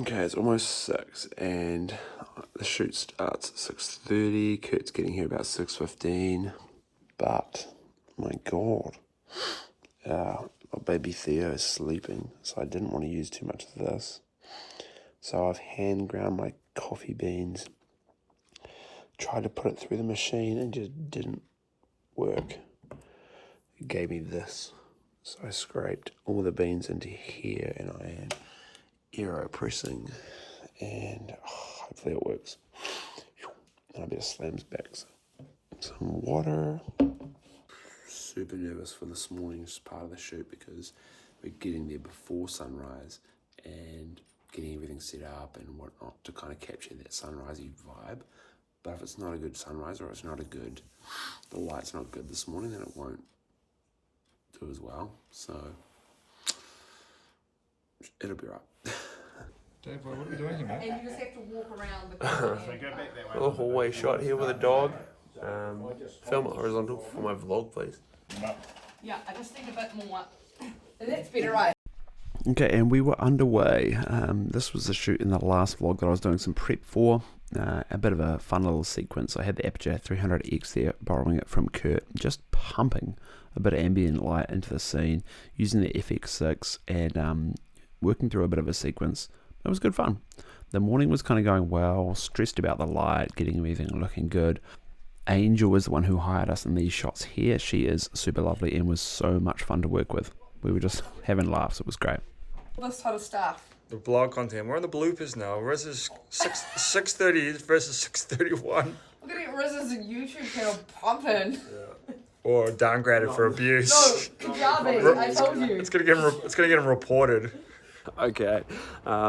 Okay, it's almost 6 and the shoot starts at 6:30. Kurt's getting here about 6:15. But, my God, my baby Theo is sleeping, so I didn't want to use too much of this. So I've hand ground my coffee beans, tried to put it through the machine and just didn't work. It gave me this. So I scraped all the beans into here and I am aeropressing and hopefully it works. And I better slams back some water. Super nervous for this morning's part of the shoot because we're getting there before sunrise and getting everything set up and whatnot to kind of capture that sunrisey vibe. But if it's not a good sunrise or the light's not good this morning, then it won't do as well. So it'll be right. Dave, what are you doing here, mate? And you just have to walk around the corner. A little hallway shot here with a dog. Film it horizontal for my vlog, please. Yeah, I just need a bit more. That's better, right? Okay, and we were underway. This was the shoot in the last vlog that I was doing some prep for. A bit of a fun little sequence. I had the Aperture 300X there, borrowing it from Kurt, just pumping a bit of ambient light into the scene, using the FX6 and working through a bit of a sequence. It was good fun. The morning was kind of going well, stressed about the light, getting everything looking good. Angel was the one who hired us in these shots here. She is super lovely and was so much fun to work with. We were just having laughs. It was great. This type of stuff. The blog content. We're on the bloopers now. Riz's 6:30 versus 6:31. We're gonna get Riz's YouTube channel pumping. Yeah. Or downgraded for abuse. No, Kajabi, I told you. It's gonna get him reported. Okay,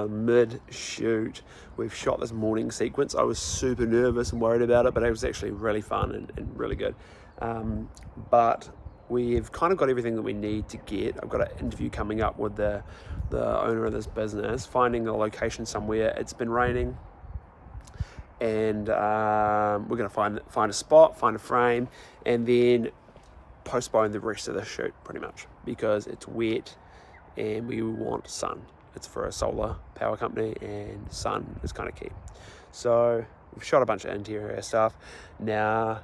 mid-shoot, we've shot this morning sequence. I was super nervous and worried about it, but it was actually really fun and really good. But we've kind of got everything that we need to get. I've got an interview coming up with the owner of this business, finding a location somewhere. It's been raining, and we're going to find a spot, find a frame, and then postpone the rest of the shoot pretty much because it's wet and we want sun. It's for a solar power company and sun is kind of key. So we've shot a bunch of interior stuff. Now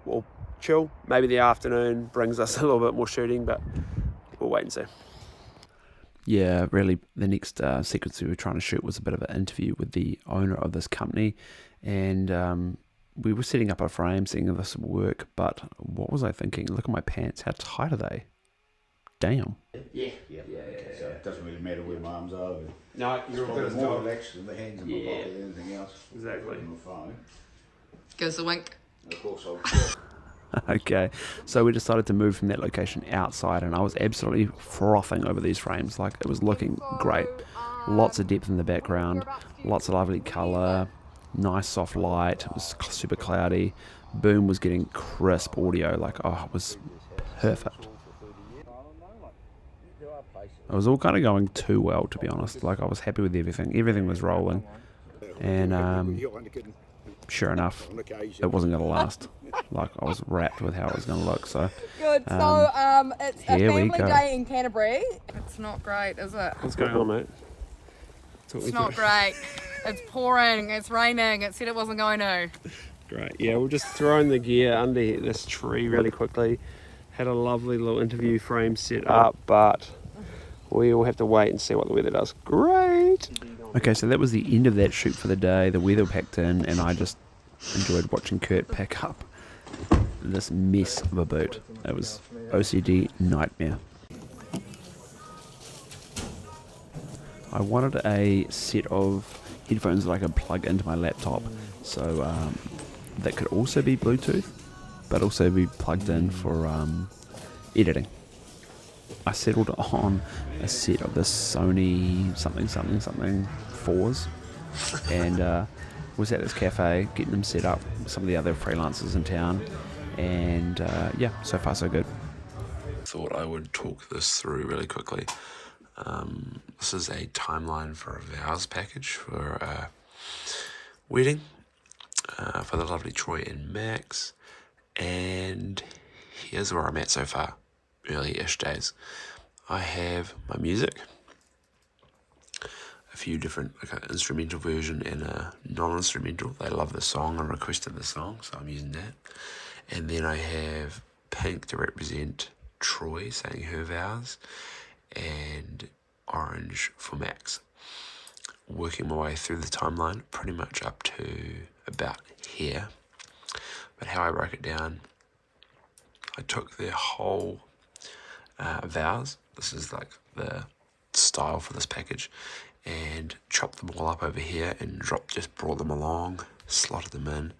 we'll chill. Maybe the afternoon brings us a little bit more shooting, but we'll wait and see. Yeah, really the next sequence we were trying to shoot was a bit of an interview with the owner of this company, and we were setting up a frame, seeing if this would work, but what was I thinking? Look at my pants, how tight are they? Damn. Yeah. So it doesn't really matter where my arms are. No, you're probably more relaxed than the hands in my pocket than anything else. Exactly. On my phone. Give us a wink. Of course Okay, so we decided to move from that location outside, and I was absolutely frothing over these frames. Like, it was looking great. Lots of depth in the background, lots of lovely colour, nice soft light. It was super cloudy. Boom was getting crisp audio. Like, oh, it was perfect. It was all kind of going too well, to be honest. Like, I was happy with everything. Everything was rolling. And sure enough, it wasn't going to last. Like, I was wrapped with how it was going to look. So Good. So it's a family go. day in Canterbury. It's not great, is it? What's going on, mate? It's not great. It's pouring. It's raining. It said it wasn't going to. Great. Yeah, we've just thrown the gear under this tree really quickly. Had a lovely little interview frame set up, but we will have to wait and see what the weather does. Great! Okay, so that was the end of that shoot for the day. The weather packed in, and I just enjoyed watching Kurt pack up this mess of a boot. It was OCD nightmare. I wanted a set of headphones that I could plug into my laptop, so that could also be Bluetooth, but also be plugged in for editing. I settled on a set of the Sony something 4s, and was at this cafe getting them set up with some of the other freelancers in town, and yeah, so far so good. Thought I would talk this through really quickly. This is a timeline for a vows package for a wedding for the lovely Troy and Max, and here's where I'm at so far, early-ish days. I have my music, a few different, like an instrumental version and a non-instrumental. They love the song and requested the song, so I'm using that. And then I have pink to represent Troy saying her vows, and orange for Max. Working my way through the timeline pretty much up to about here. But how I broke it down, I took their whole vows, this is like the style for this package, and chopped them all up over here and just brought them along, slotted them in,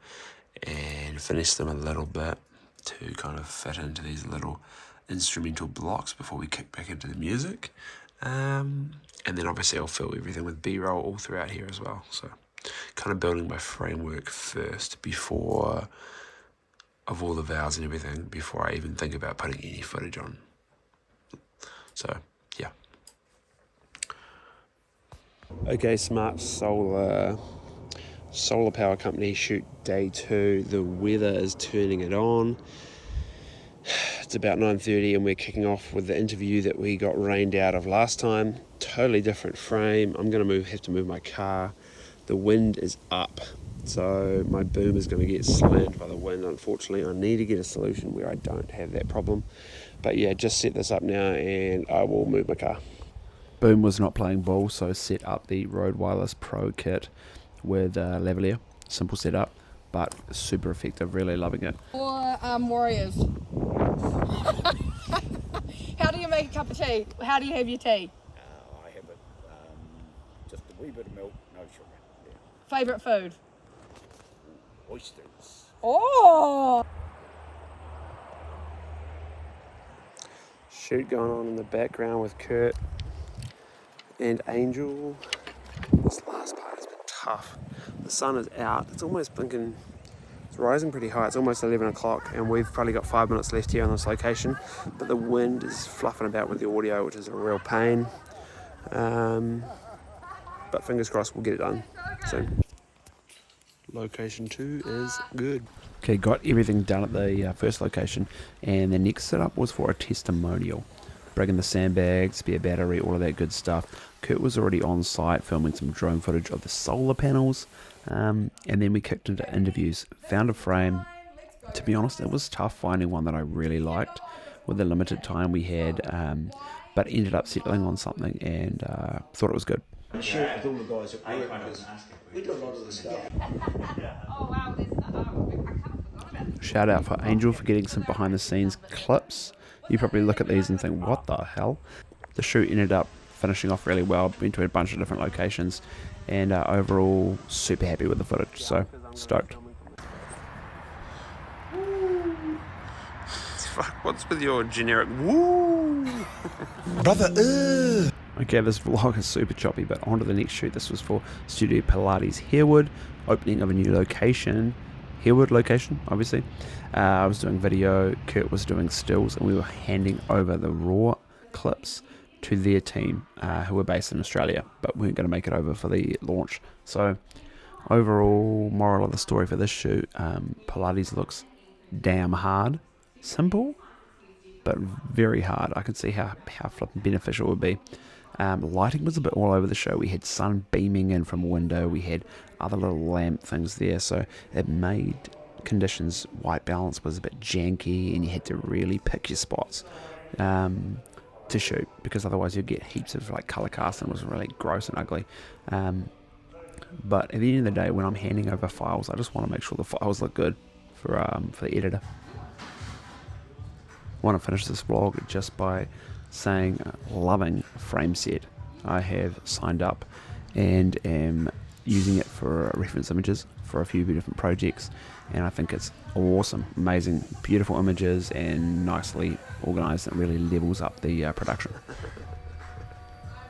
and finished them a little bit to kind of fit into these little instrumental blocks before we kick back into the music. And then obviously I'll fill everything with B-roll all throughout here as well. So kind of building my framework first before of all the vows and everything before I even think about putting any footage on. So yeah. Okay, Smart Solar Power Company shoot day 2. The weather is turning it on. It's about 9:30 and we're kicking off with the interview that we got rained out of last time. Totally different frame. I'm going to have to move my car. The wind is up, so my boom is going to get slammed by the wind. Unfortunately, I need to get a solution where I don't have that problem. But yeah, just set this up now and I will move my car. Boom was not playing ball, so set up the Rode Wireless Pro kit with lavalier. Simple setup, but super effective. Really loving it. Or warriors. How do you make a cup of tea? How do you have your tea? I have it, just a wee bit of milk, no sugar. Yeah. Favourite food? Oysters. Oh! Shoot going on in the background with Kurt and Angel. This last part has been tough. The sun is out. It's almost blinking. It's rising pretty high. It's almost 11 o'clock and we've probably got 5 minutes left here on this location, but the wind is fluffing about with the audio, which is a real pain. But fingers crossed we'll get it done soon. Location 2 is good. Okay, got everything done at the first location, and the next setup was for a testimonial. Bringing the sandbags, spare battery, all of that good stuff. Kurt was already on site filming some drone footage of the solar panels, and then we kicked into interviews. Found a frame. To be honest, it was tough finding one that I really liked with the limited time we had, but ended up settling on something and thought it was good. Share it with all the guys at work because we do a lot of the stuff. Oh wow, I kind of forgot about it. Shout out for Angel for getting some behind the scenes clips. You probably look at these and think, what the hell? The shoot ended up finishing off really well. Been to a bunch of different locations, and overall super happy with the footage, so stoked. Fuck, what's with your generic woo? Brother, Okay, this vlog is super choppy, but on to the next shoot. This was for Studio Pilates Harewood, opening of a new location. Harewood location, obviously. I was doing video, Kurt was doing stills, and we were handing over the raw clips to their team, who were based in Australia, but weren't going to make it over for the launch. So, overall, moral of the story for this shoot, Pilates looks damn hard. Simple, but very hard. I can see how flipping beneficial it would be. Lighting was a bit all over the show. We had sun beaming in from a window. We had other little lamp things there, so it made conditions. White balance was a bit janky, and you had to really pick your spots to shoot, because otherwise you'd get heaps of like color cast, and it was really gross and ugly. But at the end of the day, when I'm handing over files, I just want to make sure the files look good for the editor. I want to finish this vlog just by saying loving frame set. I have signed up and am using it for reference images for a few different projects, and I think it's awesome, amazing, beautiful images and nicely organized. It really levels up the production.